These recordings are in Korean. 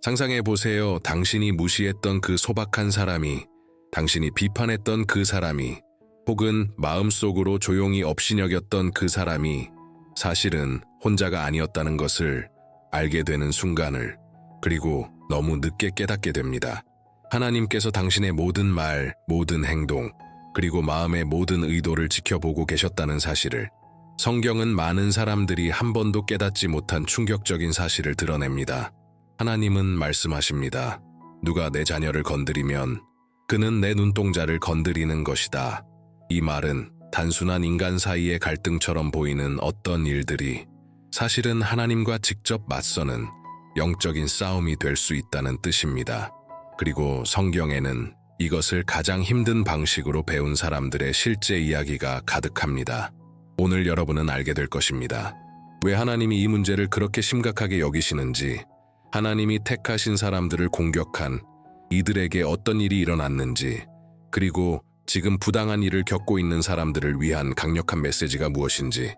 상상해 보세요. 당신이 무시했던 그 소박한 사람이, 당신이 비판했던 그 사람이, 혹은 마음속으로 조용히 업신여겼던 그 사람이 사실은 혼자가 아니었다는 것을 알게 되는 순간을, 그리고 너무 늦게 깨닫게 됩니다. 하나님께서 당신의 모든 말, 모든 행동, 그리고 마음의 모든 의도를 지켜보고 계셨다는 사실을, 성경은 많은 사람들이 한 번도 깨닫지 못한 충격적인 사실을 드러냅니다. 하나님은 말씀하십니다. 누가 내 자녀를 건드리면 그는 내 눈동자를 건드리는 것이다. 이 말은 단순한 인간 사이의 갈등처럼 보이는 어떤 일들이 사실은 하나님과 직접 맞서는 영적인 싸움이 될 수 있다는 뜻입니다. 그리고 성경에는 이것을 가장 힘든 방식으로 배운 사람들의 실제 이야기가 가득합니다. 오늘 여러분은 알게 될 것입니다. 왜 하나님이 이 문제를 그렇게 심각하게 여기시는지, 하나님이 택하신 사람들을 공격한 이들에게 어떤 일이 일어났는지, 그리고 지금 부당한 일을 겪고 있는 사람들을 위한 강력한 메시지가 무엇인지.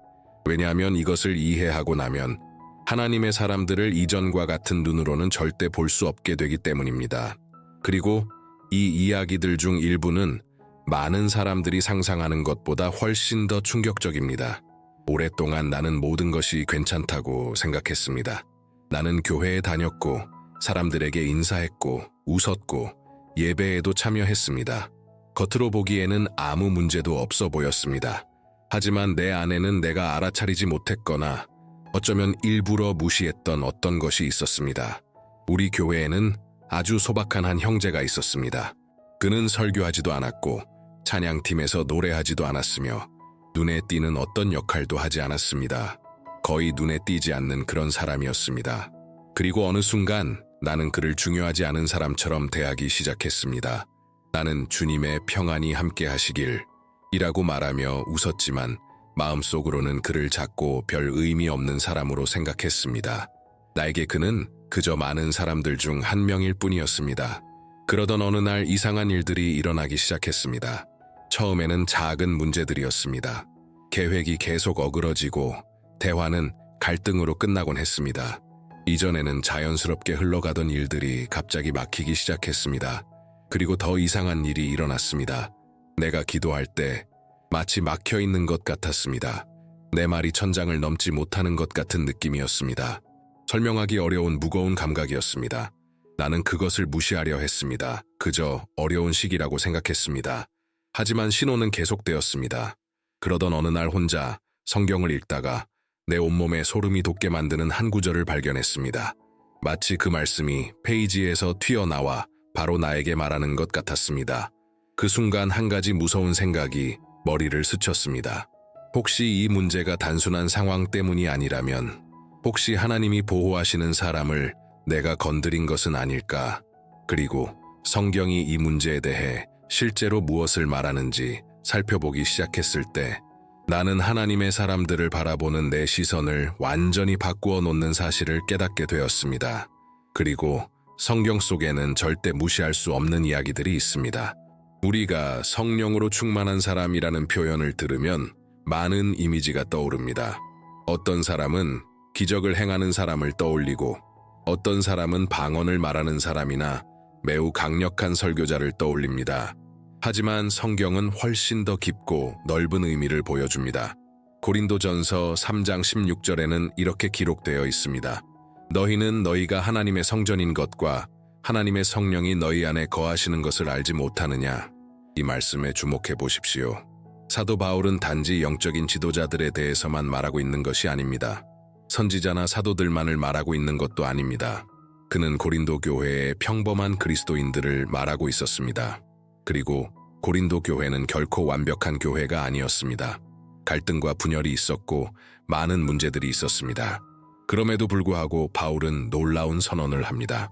왜냐하면 이것을 이해하고 나면 하나님의 사람들을 이전과 같은 눈으로는 절대 볼 수 없게 되기 때문입니다. 그리고 이 이야기들 중 일부는 많은 사람들이 상상하는 것보다 훨씬 더 충격적입니다. 오랫동안 나는 모든 것이 괜찮다고 생각했습니다. 나는 교회에 다녔고, 사람들에게 인사했고, 웃었고, 예배에도 참여했습니다. 겉으로 보기에는 아무 문제도 없어 보였습니다. 하지만 내 안에는 내가 알아차리지 못했거나 어쩌면 일부러 무시했던 어떤 것이 있었습니다. 우리 교회에는 아주 소박한 한 형제가 있었습니다. 그는 설교하지도 않았고 찬양팀에서 노래하지도 않았으며 눈에 띄는 어떤 역할도 하지 않았습니다. 거의 눈에 띄지 않는 그런 사람이었습니다. 그리고 어느 순간 나는 그를 중요하지 않은 사람처럼 대하기 시작했습니다. 나는 주님의 평안이 함께 하시길 이라고 말하며 웃었지만 마음속으로는 그를 작고 별 의미 없는 사람으로 생각했습니다. 나에게 그는 그저 많은 사람들 중 한 명일 뿐이었습니다. 그러던 어느 날 이상한 일들이 일어나기 시작했습니다. 처음에는 작은 문제들이었습니다. 계획이 계속 어그러지고 대화는 갈등으로 끝나곤 했습니다. 이전에는 자연스럽게 흘러가던 일들이 갑자기 막히기 시작했습니다. 그리고 더 이상한 일이 일어났습니다. 내가 기도할 때 마치 막혀있는 것 같았습니다. 내 말이 천장을 넘지 못하는 것 같은 느낌이었습니다. 설명하기 어려운 무거운 감각이었습니다. 나는 그것을 무시하려 했습니다. 그저 어려운 시기라고 생각했습니다. 하지만 신호는 계속되었습니다. 그러던 어느 날 혼자 성경을 읽다가 내 온몸에 소름이 돋게 만드는 한 구절을 발견했습니다. 마치 그 말씀이 페이지에서 튀어나와 바로 나에게 말하는 것 같았습니다. 그 순간 한 가지 무서운 생각이 머리를 스쳤습니다. 혹시 이 문제가 단순한 상황 때문이 아니라면, 혹시 하나님이 보호하시는 사람을 내가 건드린 것은 아닐까? 그리고 성경이 이 문제에 대해 실제로 무엇을 말하는지 살펴보기 시작했을 때 나는 하나님의 사람들을 바라보는 내 시선을 완전히 바꾸어 놓는 사실을 깨닫게 되었습니다. 그리고 성경 속에는 절대 무시할 수 없는 이야기들이 있습니다. 우리가 성령으로 충만한 사람이라는 표현을 들으면 많은 이미지가 떠오릅니다. 어떤 사람은 기적을 행하는 사람을 떠올리고, 어떤 사람은 방언을 말하는 사람이나 매우 강력한 설교자를 떠올립니다. 하지만 성경은 훨씬 더 깊고 넓은 의미를 보여줍니다. 고린도전서 3장 16절에는 이렇게 기록되어 있습니다. 너희는 너희가 하나님의 성전인 것과 하나님의 성령이 너희 안에 거하시는 것을 알지 못하느냐? 이 말씀에 주목해 보십시오. 사도 바울은 단지 영적인 지도자들에 대해서만 말하고 있는 것이 아닙니다. 선지자나 사도들만을 말하고 있는 것도 아닙니다. 그는 고린도 교회의 평범한 그리스도인들을 말하고 있었습니다. 그리고 고린도 교회는 결코 완벽한 교회가 아니었습니다. 갈등과 분열이 있었고 많은 문제들이 있었습니다. 그럼에도 불구하고 바울은 놀라운 선언을 합니다.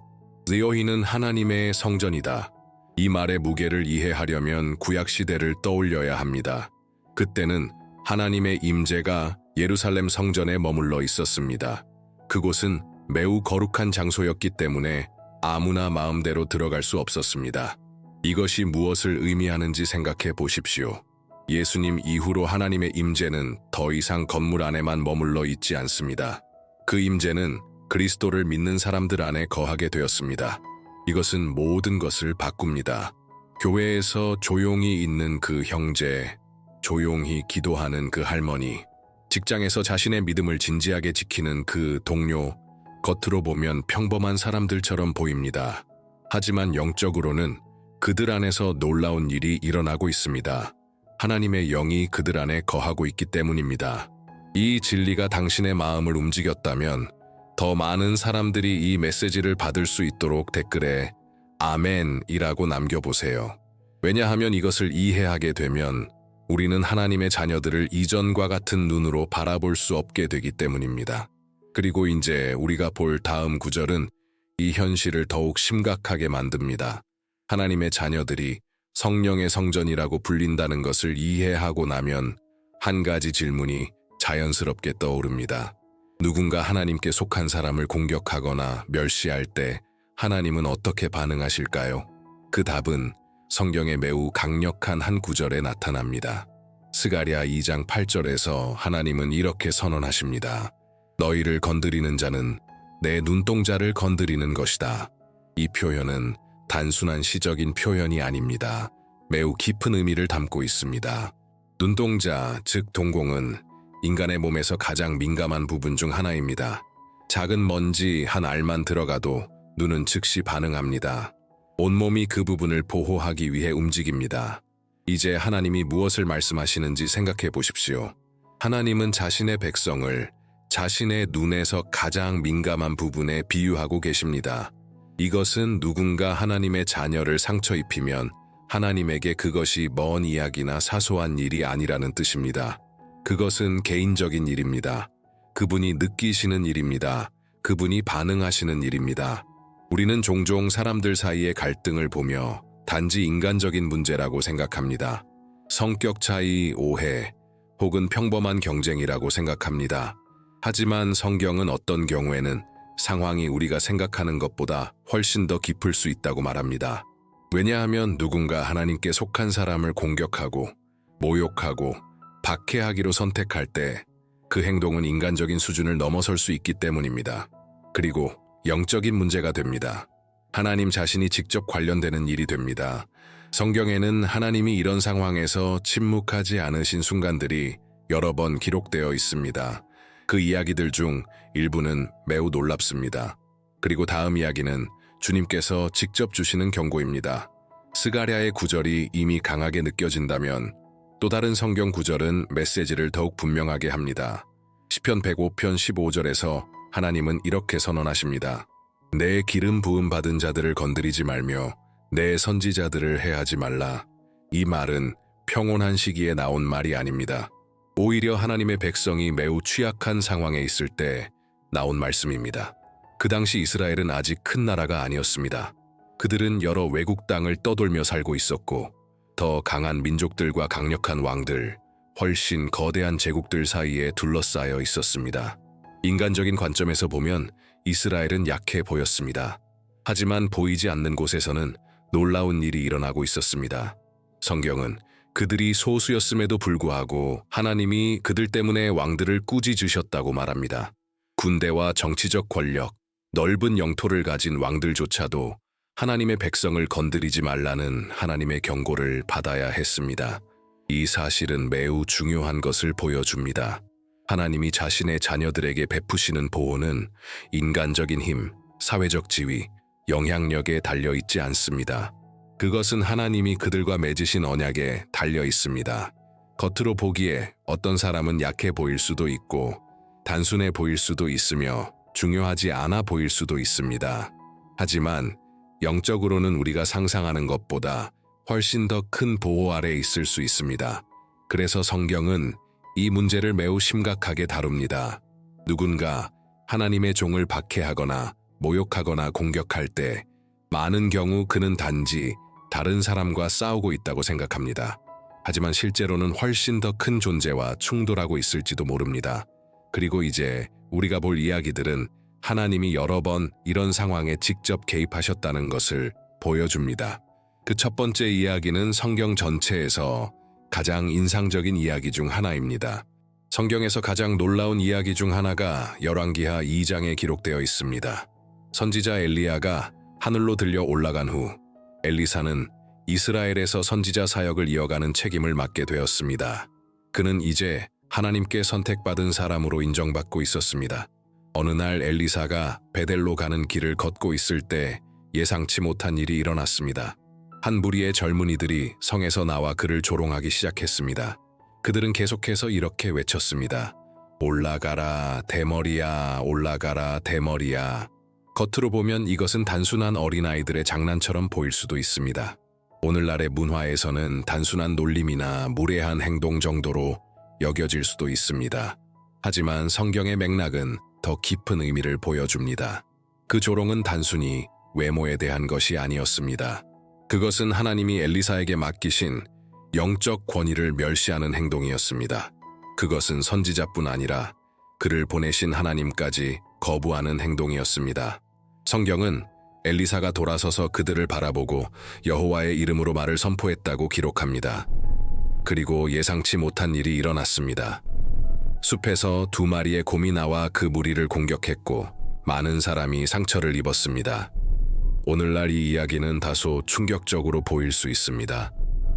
너희는 하나님의 성전이다. 이 말의 무게를 이해하려면 구약시대를 떠올려야 합니다. 그때는 하나님의 임재가 예루살렘 성전에 머물러 있었습니다. 그곳은 매우 거룩한 장소였기 때문에 아무나 마음대로 들어갈 수 없었습니다. 이것이 무엇을 의미하는지 생각해 보십시오. 예수님 이후로 하나님의 임재는 더 이상 건물 안에만 머물러 있지 않습니다. 그 임재는 그리스도를 믿는 사람들 안에 거하게 되었습니다. 이것은 모든 것을 바꿉니다. 교회에서 조용히 있는 그 형제, 조용히 기도하는 그 할머니, 직장에서 자신의 믿음을 진지하게 지키는 그 동료, 겉으로 보면 평범한 사람들처럼 보입니다. 하지만 영적으로는 그들 안에서 놀라운 일이 일어나고 있습니다. 하나님의 영이 그들 안에 거하고 있기 때문입니다. 이 진리가 당신의 마음을 움직였다면 더 많은 사람들이 이 메시지를 받을 수 있도록 댓글에 아멘이라고 남겨보세요. 왜냐하면 이것을 이해하게 되면 우리는 하나님의 자녀들을 이전과 같은 눈으로 바라볼 수 없게 되기 때문입니다. 그리고 이제 우리가 볼 다음 구절은 이 현실을 더욱 심각하게 만듭니다. 하나님의 자녀들이 성령의 성전이라고 불린다는 것을 이해하고 나면 한 가지 질문이 자연스럽게 떠오릅니다. 누군가 하나님께 속한 사람을 공격하거나 멸시할 때 하나님은 어떻게 반응하실까요? 그 답은 성경의 매우 강력한 한 구절에 나타납니다. 스가랴 2장 8절에서 하나님은 이렇게 선언하십니다. 너희를 건드리는 자는 내 눈동자를 건드리는 것이다. 이 표현은 단순한 시적인 표현이 아닙니다. 매우 깊은 의미를 담고 있습니다. 눈동자, 즉 동공은 인간의 몸에서 가장 민감한 부분 중 하나입니다. 작은 먼지 한 알만 들어가도 눈은 즉시 반응합니다. 온몸이 그 부분을 보호하기 위해 움직입니다. 이제 하나님이 무엇을 말씀하시는지 생각해 보십시오. 하나님은 자신의 백성을 자신의 눈에서 가장 민감한 부분에 비유하고 계십니다. 이것은 누군가 하나님의 자녀를 상처 입히면 하나님에게 그것이 먼 이야기나 사소한 일이 아니라는 뜻입니다. 그것은 개인적인 일입니다. 그분이 느끼시는 일입니다. 그분이 반응하시는 일입니다. 우리는 종종 사람들 사이의 갈등을 보며 단지 인간적인 문제라고 생각합니다. 성격 차이, 오해, 혹은 평범한 경쟁이라고 생각합니다. 하지만 성경은 어떤 경우에는 상황이 우리가 생각하는 것보다 훨씬 더 깊을 수 있다고 말합니다. 왜냐하면 누군가 하나님께 속한 사람을 공격하고 모욕하고 박해하기로 선택할 때 그 행동은 인간적인 수준을 넘어설 수 있기 때문입니다. 그리고 영적인 문제가 됩니다. 하나님 자신이 직접 관련되는 일이 됩니다. 성경에는 하나님이 이런 상황에서 침묵하지 않으신 순간들이 여러 번 기록되어 있습니다. 그 이야기들 중 일부는 매우 놀랍습니다. 그리고 다음 이야기는 주님께서 직접 주시는 경고입니다. 스가랴의 구절이 이미 강하게 느껴진다면 또 다른 성경 구절은 메시지를 더욱 분명하게 합니다. 시편 105편 15절에서 하나님은 이렇게 선언하십니다. 내 기름 부음 받은 자들을 건드리지 말며 내 선지자들을 해하지 말라. 이 말은 평온한 시기에 나온 말이 아닙니다. 오히려 하나님의 백성이 매우 취약한 상황에 있을 때 나온 말씀입니다. 그 당시 이스라엘은 아직 큰 나라가 아니었습니다. 그들은 여러 외국 땅을 떠돌며 살고 있었고 더 강한 민족들과 강력한 왕들, 훨씬 거대한 제국들 사이에 둘러싸여 있었습니다. 인간적인 관점에서 보면 이스라엘은 약해 보였습니다. 하지만 보이지 않는 곳에서는 놀라운 일이 일어나고 있었습니다. 성경은 그들이 소수였음에도 불구하고 하나님이 그들 때문에 왕들을 꾸짖으셨다고 말합니다. 군대와 정치적 권력, 넓은 영토를 가진 왕들조차도 하나님의 백성을 건드리지 말라는 하나님의 경고를 받아야 했습니다. 이 사실은 매우 중요한 것을 보여줍니다. 하나님이 자신의 자녀들에게 베푸시는 보호는 인간적인 힘, 사회적 지위, 영향력에 달려있지 않습니다. 그것은 하나님이 그들과 맺으신 언약에 달려 있습니다. 겉으로 보기에 어떤 사람은 약해 보일 수도 있고 단순해 보일 수도 있으며 중요하지 않아 보일 수도 있습니다. 하지만 영적으로는 우리가 상상하는 것보다 훨씬 더 큰 보호 아래 있을 수 있습니다. 그래서 성경은 이 문제를 매우 심각하게 다룹니다. 누군가 하나님의 종을 박해하거나 모욕하거나 공격할 때 많은 경우 그는 단지 다른 사람과 싸우고 있다고 생각합니다. 하지만 실제로는 훨씬 더 큰 존재와 충돌하고 있을지도 모릅니다. 그리고 이제 우리가 볼 이야기들은 하나님이 여러 번 이런 상황에 직접 개입하셨다는 것을 보여줍니다. 그 첫 번째 이야기는 성경 전체에서 가장 인상적인 이야기 중 하나입니다. 성경에서 가장 놀라운 이야기 중 하나가 열왕기하 2장에 기록되어 있습니다. 선지자 엘리야가 하늘로 들려 올라간 후 엘리사는 이스라엘에서 선지자 사역을 이어가는 책임을 맡게 되었습니다. 그는 이제 하나님께 선택받은 사람으로 인정받고 있었습니다. 어느 날 엘리사가 베델로 가는 길을 걷고 있을 때 예상치 못한 일이 일어났습니다. 한 무리의 젊은이들이 성에서 나와 그를 조롱하기 시작했습니다. 그들은 계속해서 이렇게 외쳤습니다. 올라가라 대머리야, 올라가라 대머리야. 겉으로 보면 이것은 단순한 어린아이들의 장난처럼 보일 수도 있습니다. 오늘날의 문화에서는 단순한 놀림이나 무례한 행동 정도로 여겨질 수도 있습니다. 하지만 성경의 맥락은 더 깊은 의미를 보여줍니다. 그 조롱은 단순히 외모에 대한 것이 아니었습니다. 그것은 하나님이 엘리사에게 맡기신 영적 권위를 멸시하는 행동이었습니다. 그것은 선지자뿐 아니라 그를 보내신 하나님까지 거부하는 행동이었습니다. 성경은 엘리사가 돌아서서 그들을 바라보고 여호와의 이름으로 말을 선포했다고 기록합니다. 그리고 예상치 못한 일이 일어났습니다. 숲에서 2마리의 곰이 나와 그 무리를 공격했고 많은 사람이 상처를 입었습니다. 오늘날 이 이야기는 다소 충격적으로 보일 수 있습니다.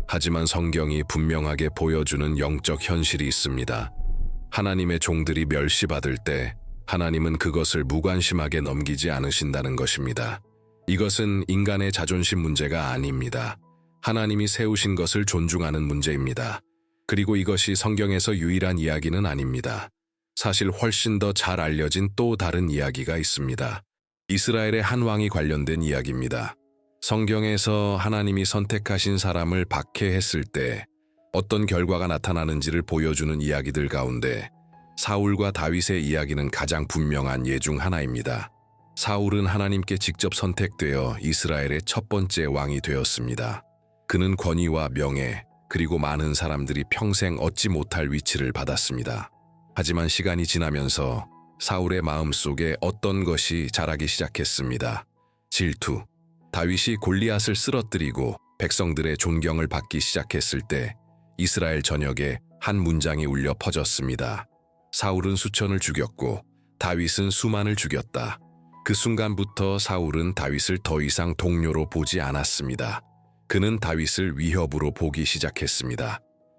하지만 성경이 분명하게 보여주는 영적 현실이 있습니다. 하나님의 종들이 멸시받을 때 하나님은 그것을 무관심하게 넘기지 않으신다는 것입니다. 이것은 인간의 자존심 문제가 아닙니다. 하나님이 세우신 것을 존중하는 문제입니다. 그리고 이것이 성경에서 유일한 이야기는 아닙니다. 사실 훨씬 더 잘 알려진 또 다른 이야기가 있습니다. 이스라엘의 한 왕이 관련된 이야기입니다. 성경에서 하나님이 선택하신 사람을 박해했을 때 어떤 결과가 나타나는지를 보여주는 이야기들 가운데 사울과 다윗의 이야기는 가장 분명한 예 중 하나입니다. 사울은 하나님께 직접 선택되어 이스라엘의 첫 번째 왕이 되었습니다. 그는 권위와 명예, 그리고 많은 사람들이 평생 얻지 못할 위치를 받았습니다. 하지만 시간이 지나면서 사울의 마음속에 어떤 것이 자라기 시작했습니다. 질투. 다윗이 골리앗을 쓰러뜨리고 백성들의 존경을 받기 시작했을 때 이스라엘 전역에 한 문장이 울려 퍼졌습니다. 사울은 수천을 죽였고 다윗은 수만을 죽였다. 그 순간부터 사울은 다윗을 더 이상 동료로 보지 않았습니다. 그는 다윗을 위협으로 보기 시작했습니다.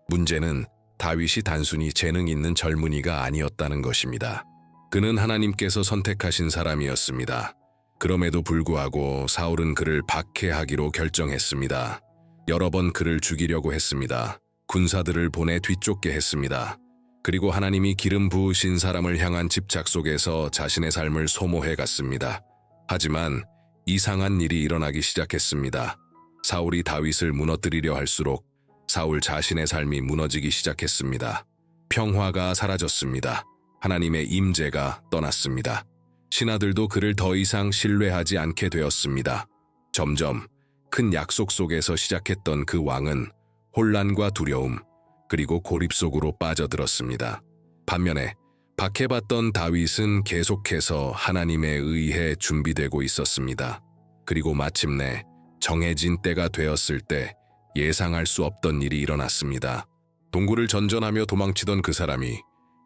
문제는 다윗이 단순히 재능 있는 젊은이가 아니었다는 것입니다. 그는 하나님께서 선택하신 사람이었습니다. 그럼에도 불구하고 사울은 그를 박해하기로 결정했습니다. 여러 번 그를 죽이려고 했습니다. 군사들을 보내 뒤쫓게 했습니다. 그리고 하나님이 기름 부으신 사람을 향한 집착 속에서 자신의 삶을 소모해 갔습니다. 하지만 이상한 일이 일어나기 시작했습니다. 사울이 다윗을 무너뜨리려 할수록 사울 자신의 삶이 무너지기 시작했습니다. 평화가 사라졌습니다. 하나님의 임재가 떠났습니다. 신하들도 그를 더 이상 신뢰하지 않게 되었습니다. 점점 큰 약속 속에서 시작했던 그 왕은 혼란과 두려움, 그리고 고립 속으로 빠져들었습니다. 반면에 박해받던 다윗은 계속해서 하나님에 의해 준비되고 있었습니다. 그리고 마침내 정해진 때가 되었을 때 예상할 수 없던 일이 일어났습니다. 동굴을 전전하며 도망치던 그 사람이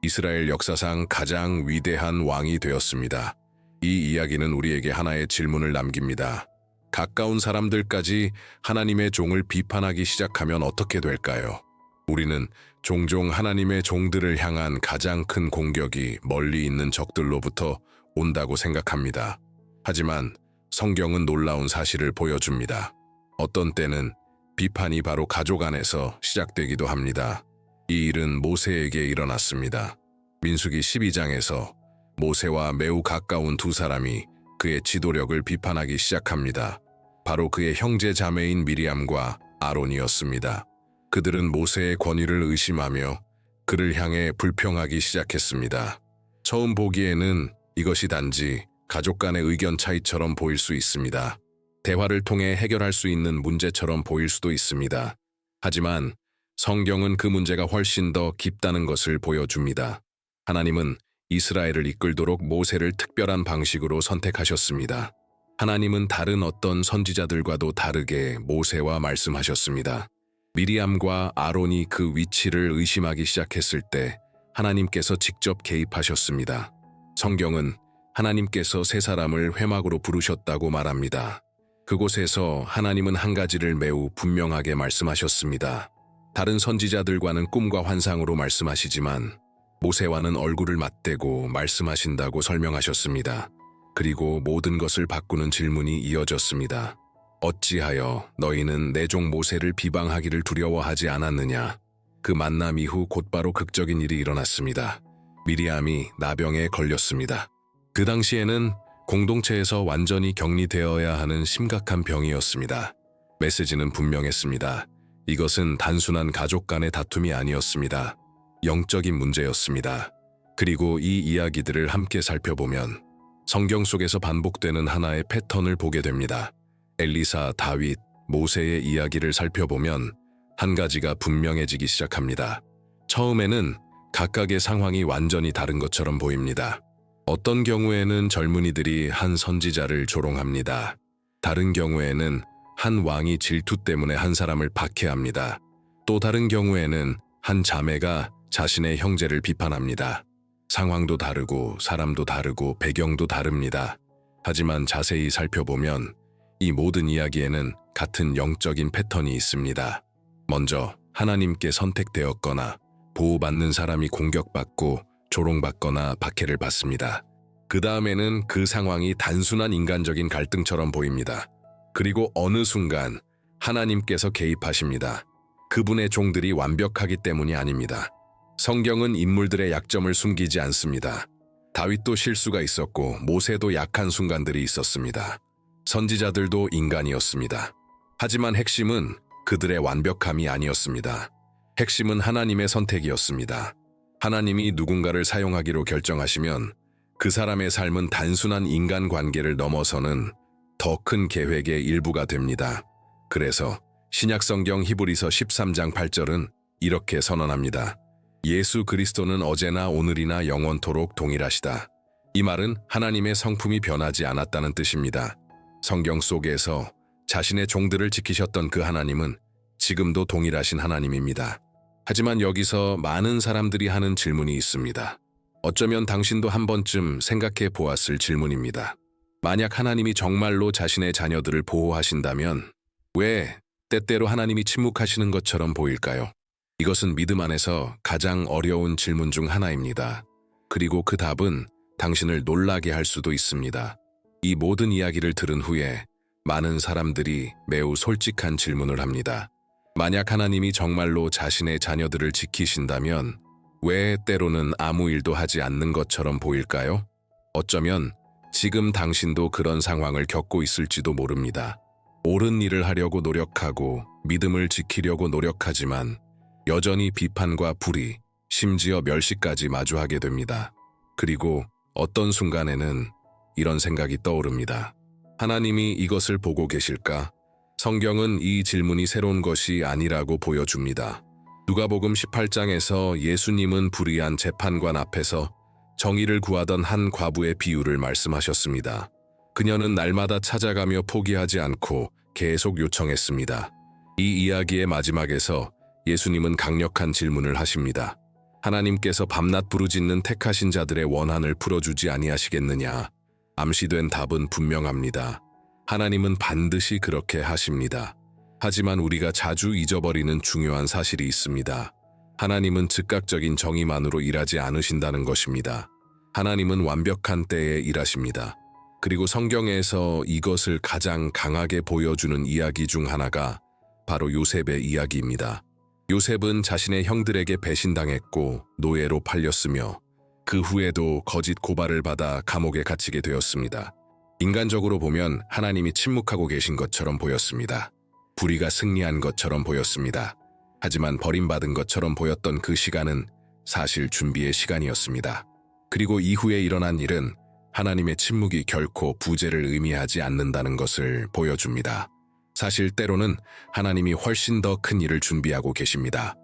이스라엘 역사상 가장 위대한 왕이 되었습니다. 이 이야기는 우리에게 하나의 질문을 남깁니다. 가까운 사람들까지 하나님의 종을 비판하기 시작하면 어떻게 될까요? 우리는 종종 하나님의 종들을 향한 가장 큰 공격이 멀리 있는 적들로부터 온다고 생각합니다. 하지만 성경은 놀라운 사실을 보여줍니다. 어떤 때는 비판이 바로 가족 안에서 시작되기도 합니다. 이 일은 모세에게 일어났습니다. 민수기 12장에서 모세와 매우 가까운 두 사람이 그의 지도력을 비판하기 시작합니다. 바로 그의 형제 자매인 미리암과 아론이었습니다. 그들은 모세의 권위를 의심하며 그를 향해 불평하기 시작했습니다. 처음 보기에는 이것이 단지 가족 간의 의견 차이처럼 보일 수 있습니다. 대화를 통해 해결할 수 있는 문제처럼 보일 수도 있습니다. 하지만 성경은 그 문제가 훨씬 더 깊다는 것을 보여줍니다. 하나님은 이스라엘을 이끌도록 모세를 특별한 방식으로 선택하셨습니다. 하나님은 다른 어떤 선지자들과도 다르게 모세와 말씀하셨습니다. 미리암과 아론이 그 위치를 의심하기 시작했을 때 하나님께서 직접 개입하셨습니다. 성경은 하나님께서 세 사람을 회막으로 부르셨다고 말합니다. 그곳에서 하나님은 한 가지를 매우 분명하게 말씀하셨습니다. 다른 선지자들과는 꿈과 환상으로 말씀하시지만 모세와는 얼굴을 맞대고 말씀하신다고 설명하셨습니다. 그리고 모든 것을 바꾸는 질문이 이어졌습니다. 어찌하여 너희는 내 종 모세를 비방하기를 두려워하지 않았느냐? 그 만남 이후 곧바로 극적인 일이 일어났습니다. 미리암이 나병에 걸렸습니다. 그 당시에는 공동체에서 완전히 격리되어야 하는 심각한 병이었습니다. 메시지는 분명했습니다. 이것은 단순한 가족 간의 다툼이 아니었습니다. 영적인 문제였습니다. 그리고 이 이야기들을 함께 살펴보면 성경 속에서 반복되는 하나의 패턴을 보게 됩니다. 엘리사, 다윗, 모세의 이야기를 살펴보면 한 가지가 분명해지기 시작합니다. 처음에는 각각의 상황이 완전히 다른 것처럼 보입니다. 어떤 경우에는 젊은이들이 한 선지자를 조롱합니다. 다른 경우에는 한 왕이 질투 때문에 한 사람을 박해합니다. 또 다른 경우에는 한 자매가 자신의 형제를 비판합니다. 상황도 다르고 사람도 다르고 배경도 다릅니다. 하지만 자세히 살펴보면 이 모든 이야기에는 같은 영적인 패턴이 있습니다. 먼저 하나님께 선택되었거나 보호받는 사람이 공격받고 조롱받거나 박해를 받습니다. 그 다음에는 그 상황이 단순한 인간적인 갈등처럼 보입니다. 그리고 어느 순간 하나님께서 개입하십니다. 그분의 종들이 완벽하기 때문이 아닙니다. 성경은 인물들의 약점을 숨기지 않습니다. 다윗도 실수가 있었고 모세도 약한 순간들이 있었습니다. 선지자들도 인간이었습니다. 하지만 핵심은 그들의 완벽함이 아니었습니다. 핵심은 하나님의 선택이었습니다. 하나님이 누군가를 사용하기로 결정하시면 그 사람의 삶은 단순한 인간관계를 넘어서는 더 큰 계획의 일부가 됩니다. 그래서 신약성경 히브리서 13장 8절은 이렇게 선언합니다. 예수 그리스도는 어제나 오늘이나 영원토록 동일하시다. 이 말은 하나님의 성품이 변하지 않았다는 뜻입니다. 성경 속에서 자신의 종들을 지키셨던 그 하나님은 지금도 동일하신 하나님입니다. 하지만 여기서 많은 사람들이 하는 질문이 있습니다. 어쩌면 당신도 한 번쯤 생각해 보았을 질문입니다. 만약 하나님이 정말로 자신의 자녀들을 보호하신다면 왜 때때로 하나님이 침묵하시는 것처럼 보일까요? 이것은 믿음 안에서 가장 어려운 질문 중 하나입니다. 그리고 그 답은 당신을 놀라게 할 수도 있습니다. 이 모든 이야기를 들은 후에 많은 사람들이 매우 솔직한 질문을 합니다. 만약 하나님이 정말로 자신의 자녀들을 지키신다면 왜 때로는 아무 일도 하지 않는 것처럼 보일까요? 어쩌면 지금 당신도 그런 상황을 겪고 있을지도 모릅니다. 옳은 일을 하려고 노력하고 믿음을 지키려고 노력하지만 여전히 비판과 불의, 심지어 멸시까지 마주하게 됩니다. 그리고 어떤 순간에는 이런 생각이 떠오릅니다. 하나님이 이것을 보고 계실까? 성경은 이 질문이 새로운 것이 아니라고 보여줍니다. 누가복음 18장에서 예수님은 불의한 재판관 앞에서 정의를 구하던 한 과부의 비유를 말씀하셨습니다. 그녀는 날마다 찾아가며 포기하지 않고 계속 요청했습니다. 이 이야기의 마지막에서 예수님은 강력한 질문을 하십니다. 하나님께서 밤낮 부르짖는 택하신 자들의 원한을 풀어주지 아니하시겠느냐? 암시된 답은 분명합니다. 하나님은 반드시 그렇게 하십니다. 하지만 우리가 자주 잊어버리는 중요한 사실이 있습니다. 하나님은 즉각적인 정의만으로 일하지 않으신다는 것입니다. 하나님은 완벽한 때에 일하십니다. 그리고 성경에서 이것을 가장 강하게 보여주는 이야기 중 하나가 바로 요셉의 이야기입니다. 요셉은 자신의 형들에게 배신당했고 노예로 팔렸으며 그 후에도 거짓 고발을 받아 감옥에 갇히게 되었습니다. 인간적으로 보면 하나님이 침묵하고 계신 것처럼 보였습니다. 불의가 승리한 것처럼 보였습니다. 하지만 버림받은 것처럼 보였던 그 시간은 사실 준비의 시간이었습니다. 그리고 이후에 일어난 일은 하나님의 침묵이 결코 부재를 의미하지 않는다는 것을 보여줍니다. 사실 때로는 하나님이 훨씬 더 큰 일을 준비하고 계십니다.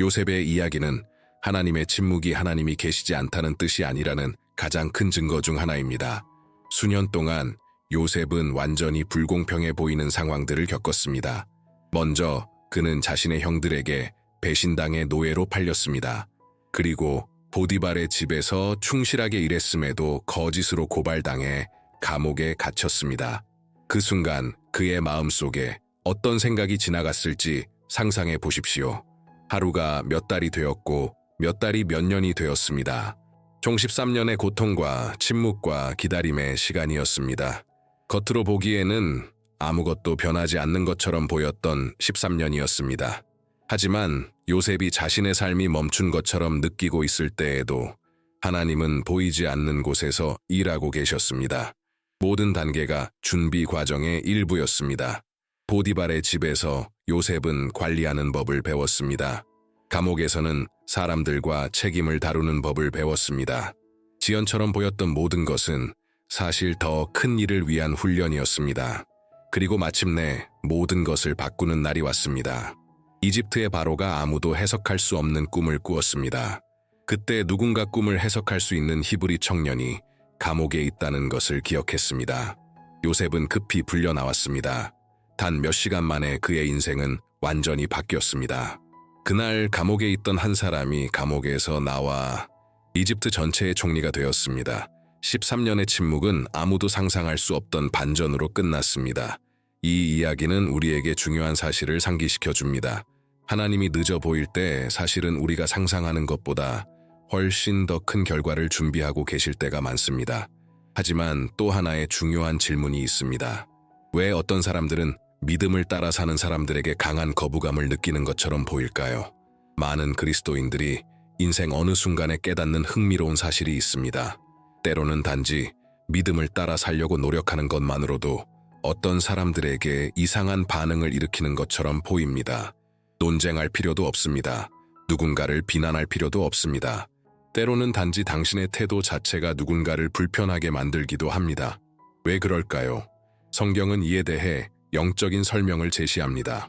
요셉의 이야기는 하나님의 침묵이 하나님이 계시지 않다는 뜻이 아니라는 가장 큰 증거 중 하나입니다. 수년 동안 요셉은 완전히 불공평해 보이는 상황들을 겪었습니다. 먼저 그는 자신의 형들에게 배신당해 노예로 팔렸습니다. 그리고 보디발의 집에서 충실하게 일했음에도 거짓으로 고발당해 감옥에 갇혔습니다. 그 순간 그의 마음속에 어떤 생각이 지나갔을지 상상해 보십시오. 하루가 몇 달이 되었고 몇 달이 몇 년이 되었습니다. 총 13년의 고통과 침묵과 기다림의 시간이었습니다. 겉으로 보기에는 아무것도 변하지 않는 것처럼 보였던 13년이었습니다. 하지만 요셉이 자신의 삶이 멈춘 것처럼 느끼고 있을 때에도 하나님은 보이지 않는 곳에서 일하고 계셨습니다. 모든 단계가 준비 과정의 일부였습니다. 보디발의 집에서 요셉은 관리하는 법을 배웠습니다. 감옥에서는 사람들과 책임을 다루는 법을 배웠습니다. 지연처럼 보였던 모든 것은 사실 더 큰 일을 위한 훈련이었습니다. 그리고 마침내 모든 것을 바꾸는 날이 왔습니다. 이집트의 바로가 아무도 해석할 수 없는 꿈을 꾸었습니다. 그때 누군가 꿈을 해석할 수 있는 히브리 청년이 감옥에 있다는 것을 기억했습니다. 요셉은 급히 불려 나왔습니다. 단 몇 시간 만에 그의 인생은 완전히 바뀌었습니다. 그날 감옥에 있던 한 사람이 감옥에서 나와 이집트 전체의 총리가 되었습니다. 13년의 침묵은 아무도 상상할 수 없던 반전으로 끝났습니다. 이 이야기는 우리에게 중요한 사실을 상기시켜 줍니다. 하나님이 늦어 보일 때 사실은 우리가 상상하는 것보다 훨씬 더 큰 결과를 준비하고 계실 때가 많습니다. 하지만 또 하나의 중요한 질문이 있습니다. 왜 어떤 사람들은 믿음을 따라 사는 사람들에게 강한 거부감을 느끼는 것처럼 보일까요? 많은 그리스도인들이 인생 어느 순간에 깨닫는 흥미로운 사실이 있습니다. 때로는 단지 믿음을 따라 살려고 노력하는 것만으로도 어떤 사람들에게 이상한 반응을 일으키는 것처럼 보입니다. 논쟁할 필요도 없습니다. 누군가를 비난할 필요도 없습니다. 때로는 단지 당신의 태도 자체가 누군가를 불편하게 만들기도 합니다. 왜 그럴까요? 성경은 이에 대해 영적인 설명을 제시합니다.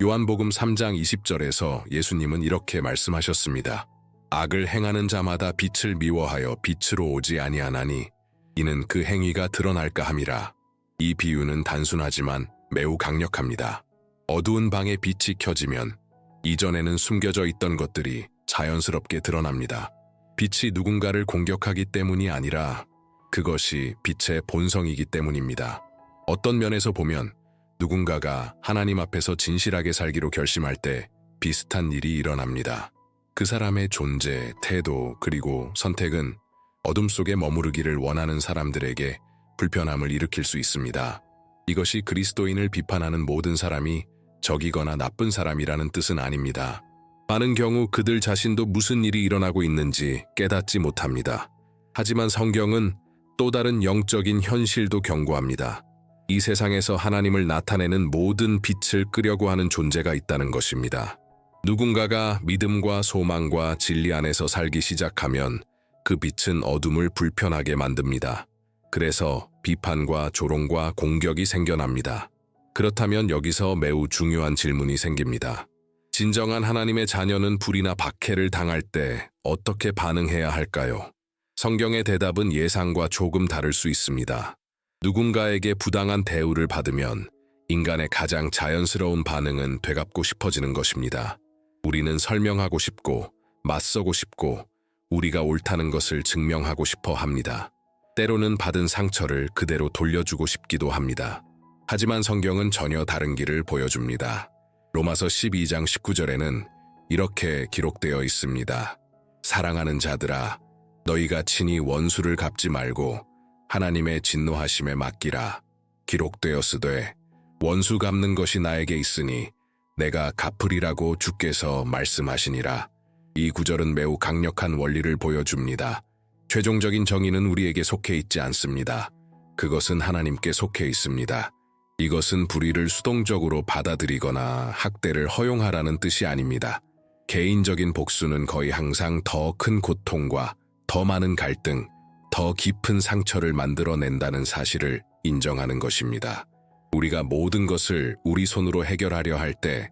요한복음 3장 20절에서 예수님은 이렇게 말씀하셨습니다. 악을 행하는 자마다 빛을 미워하여 빛으로 오지 아니하나니 이는 그 행위가 드러날까 함이라. 이 비유는 단순하지만 매우 강력합니다. 어두운 방에 빛이 켜지면 이전에는 숨겨져 있던 것들이 자연스럽게 드러납니다. 빛이 누군가를 공격하기 때문이 아니라 그것이 빛의 본성이기 때문입니다. 어떤 면에서 보면 누군가가 하나님 앞에서 진실하게 살기로 결심할 때 비슷한 일이 일어납니다. 그 사람의 존재, 태도, 그리고 선택은 어둠 속에 머무르기를 원하는 사람들에게 불편함을 일으킬 수 있습니다. 이것이 그리스도인을 비판하는 모든 사람이 적이거나 나쁜 사람이라는 뜻은 아닙니다. 많은 경우 그들 자신도 무슨 일이 일어나고 있는지 깨닫지 못합니다. 하지만 성경은 또 다른 영적인 현실도 경고합니다. 이 세상에서 하나님을 나타내는 모든 빛을 끄려고 하는 존재가 있다는 것입니다. 누군가가 믿음과 소망과 진리 안에서 살기 시작하면 그 빛은 어둠을 불편하게 만듭니다. 그래서 비판과 조롱과 공격이 생겨납니다. 그렇다면 여기서 매우 중요한 질문이 생깁니다. 진정한 하나님의 자녀는 불이나 박해를 당할 때 어떻게 반응해야 할까요? 성경의 대답은 예상과 조금 다를 수 있습니다. 누군가에게 부당한 대우를 받으면 인간의 가장 자연스러운 반응은 되갚고 싶어지는 것입니다. 우리는 설명하고 싶고 맞서고 싶고 우리가 옳다는 것을 증명하고 싶어 합니다. 때로는 받은 상처를 그대로 돌려주고 싶기도 합니다. 하지만 성경은 전혀 다른 길을 보여줍니다. 로마서 12장 19절에는 이렇게 기록되어 있습니다. 사랑하는 자들아, 너희가 친히 원수를 갚지 말고 하나님의 진노하심에 맡기라. 기록되었으되 원수 갚는 것이 나에게 있으니 내가 갚으리라고 주께서 말씀하시니라. 이 구절은 매우 강력한 원리를 보여줍니다. 최종적인 정의는 우리에게 속해 있지 않습니다. 그것은 하나님께 속해 있습니다. 이것은 불의를 수동적으로 받아들이거나 학대를 허용하라는 뜻이 아닙니다. 개인적인 복수는 거의 항상 더 큰 고통과 더 많은 갈등, 더 깊은 상처를 만들어낸다는 사실을 인정하는 것입니다. 우리가 모든 것을 우리 손으로 해결하려 할 때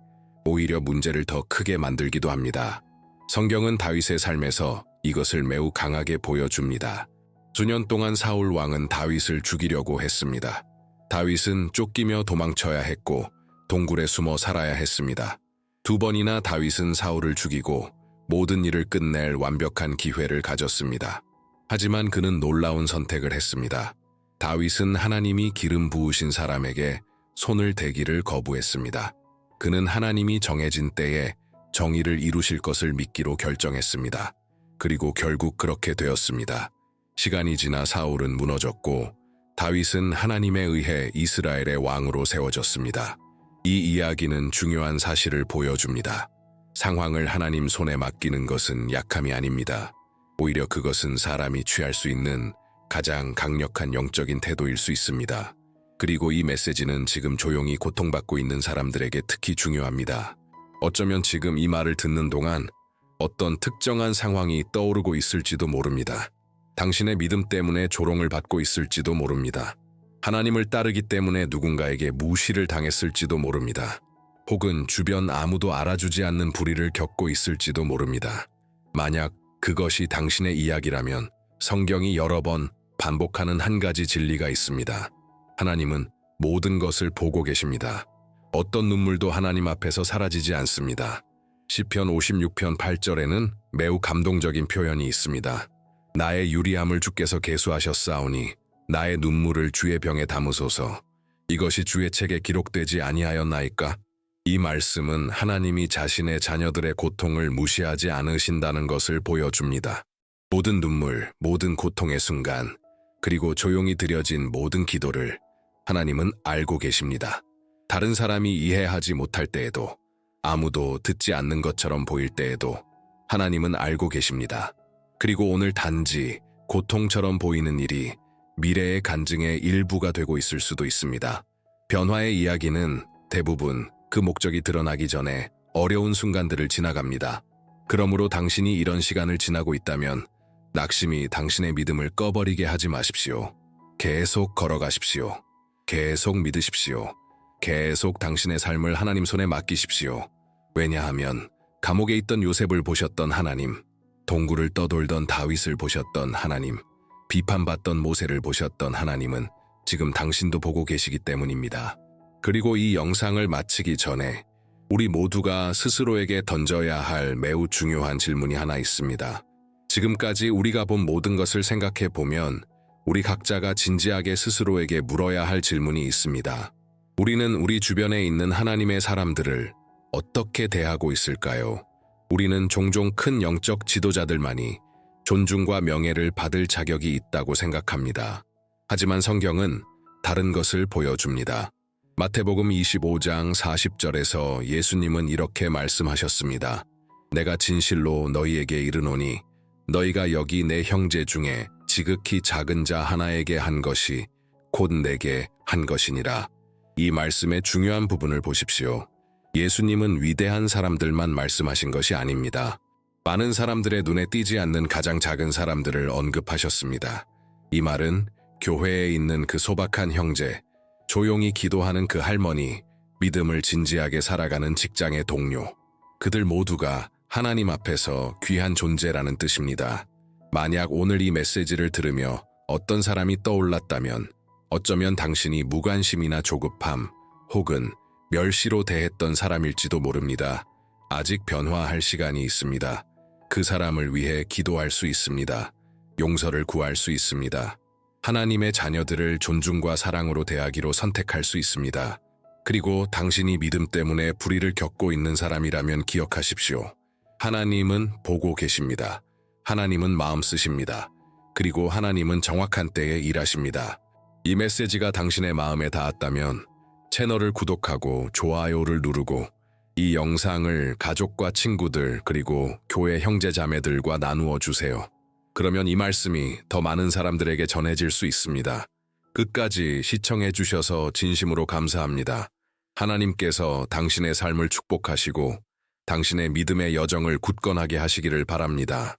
오히려 문제를 더 크게 만들기도 합니다. 성경은 다윗의 삶에서 이것을 매우 강하게 보여줍니다. 수년 동안 사울 왕은 다윗을 죽이려고 했습니다. 다윗은 쫓기며 도망쳐야 했고 동굴에 숨어 살아야 했습니다. 2번이나 다윗은 사울을 죽이고 모든 일을 끝낼 완벽한 기회를 가졌습니다. 하지만 그는 놀라운 선택을 했습니다. 다윗은 하나님이 기름 부으신 사람에게 손을 대기를 거부했습니다. 그는 하나님이 정해진 때에 정의를 이루실 것을 믿기로 결정했습니다. 그리고 결국 그렇게 되었습니다. 시간이 지나 사울은 무너졌고 다윗은 하나님에 의해 이스라엘의 왕으로 세워졌습니다. 이 이야기는 중요한 사실을 보여줍니다. 상황을 하나님 손에 맡기는 것은 약함이 아닙니다. 오히려 그것은 사람이 취할 수 있는 가장 강력한 영적인 태도일 수 있습니다. 그리고 이 메시지는 지금 조용히 고통받고 있는 사람들에게 특히 중요합니다. 어쩌면 지금 이 말을 듣는 동안 어떤 특정한 상황이 떠오르고 있을지도 모릅니다. 당신의 믿음 때문에 조롱을 받고 있을지도 모릅니다. 하나님을 따르기 때문에 누군가에게 무시를 당했을지도 모릅니다. 혹은 주변 아무도 알아주지 않는 불의를 겪고 있을지도 모릅니다. 만약 그것이 당신의 이야기라면 성경이 여러 번 반복하는 한 가지 진리가 있습니다. 하나님은 모든 것을 보고 계십니다. 어떤 눈물도 하나님 앞에서 사라지지 않습니다. 시편 56편 8절에는 매우 감동적인 표현이 있습니다. 나의 유리함을 주께서 계수하셨사오니 나의 눈물을 주의 병에 담으소서. 이것이 주의 책에 기록되지 아니하였나이까? 이 말씀은 하나님이 자신의 자녀들의 고통을 무시하지 않으신다는 것을 보여줍니다. 모든 눈물, 모든 고통의 순간, 그리고 조용히 드려진 모든 기도를 하나님은 알고 계십니다. 다른 사람이 이해하지 못할 때에도, 아무도 듣지 않는 것처럼 보일 때에도 하나님은 알고 계십니다. 그리고 오늘 단지 고통처럼 보이는 일이 미래의 간증의 일부가 되고 있을 수도 있습니다. 변화의 이야기는 대부분 그 목적이 드러나기 전에 어려운 순간들을 지나갑니다. 그러므로 당신이 이런 시간을 지나고 있다면 낙심이 당신의 믿음을 꺼버리게 하지 마십시오. 계속 걸어가십시오. 계속 믿으십시오. 계속 당신의 삶을 하나님 손에 맡기십시오. 왜냐하면 감옥에 있던 요셉을 보셨던 하나님, 동굴을 떠돌던 다윗을 보셨던 하나님, 비판받던 모세를 보셨던 하나님은 지금 당신도 보고 계시기 때문입니다. 그리고 이 영상을 마치기 전에 우리 모두가 스스로에게 던져야 할 매우 중요한 질문이 하나 있습니다. 지금까지 우리가 본 모든 것을 생각해 보면 우리 각자가 진지하게 스스로에게 물어야 할 질문이 있습니다. 우리는 우리 주변에 있는 하나님의 사람들을 어떻게 대하고 있을까요? 우리는 종종 큰 영적 지도자들만이 존중과 명예를 받을 자격이 있다고 생각합니다. 하지만 성경은 다른 것을 보여줍니다. 마태복음 25장 40절에서 예수님은 이렇게 말씀하셨습니다. 내가 진실로 너희에게 이르노니 너희가 여기 내 형제 중에 지극히 작은 자 하나에게 한 것이 곧 내게 한 것이니라. 이 말씀의 중요한 부분을 보십시오. 예수님은 위대한 사람들만 말씀하신 것이 아닙니다. 많은 사람들의 눈에 띄지 않는 가장 작은 사람들을 언급하셨습니다. 이 말은 교회에 있는 그 소박한 형제, 조용히 기도하는 그 할머니, 믿음을 진지하게 살아가는 직장의 동료, 그들 모두가 하나님 앞에서 귀한 존재라는 뜻입니다. 만약 오늘 이 메시지를 들으며 어떤 사람이 떠올랐다면 어쩌면 당신이 무관심이나 조급함 혹은 멸시로 대했던 사람일지도 모릅니다. 아직 변화할 시간이 있습니다. 그 사람을 위해 기도할 수 있습니다. 용서를 구할 수 있습니다. 하나님의 자녀들을 존중과 사랑으로 대하기로 선택할 수 있습니다. 그리고 당신이 믿음 때문에 불의를 겪고 있는 사람이라면 기억하십시오. 하나님은 보고 계십니다. 하나님은 마음 쓰십니다. 그리고 하나님은 정확한 때에 일하십니다. 이 메시지가 당신의 마음에 닿았다면 채널을 구독하고 좋아요를 누르고 이 영상을 가족과 친구들 그리고 교회 형제자매들과 나누어 주세요. 그러면 이 말씀이 더 많은 사람들에게 전해질 수 있습니다. 끝까지 시청해 주셔서 진심으로 감사합니다. 하나님께서 당신의 삶을 축복하시고 당신의 믿음의 여정을 굳건하게 하시기를 바랍니다.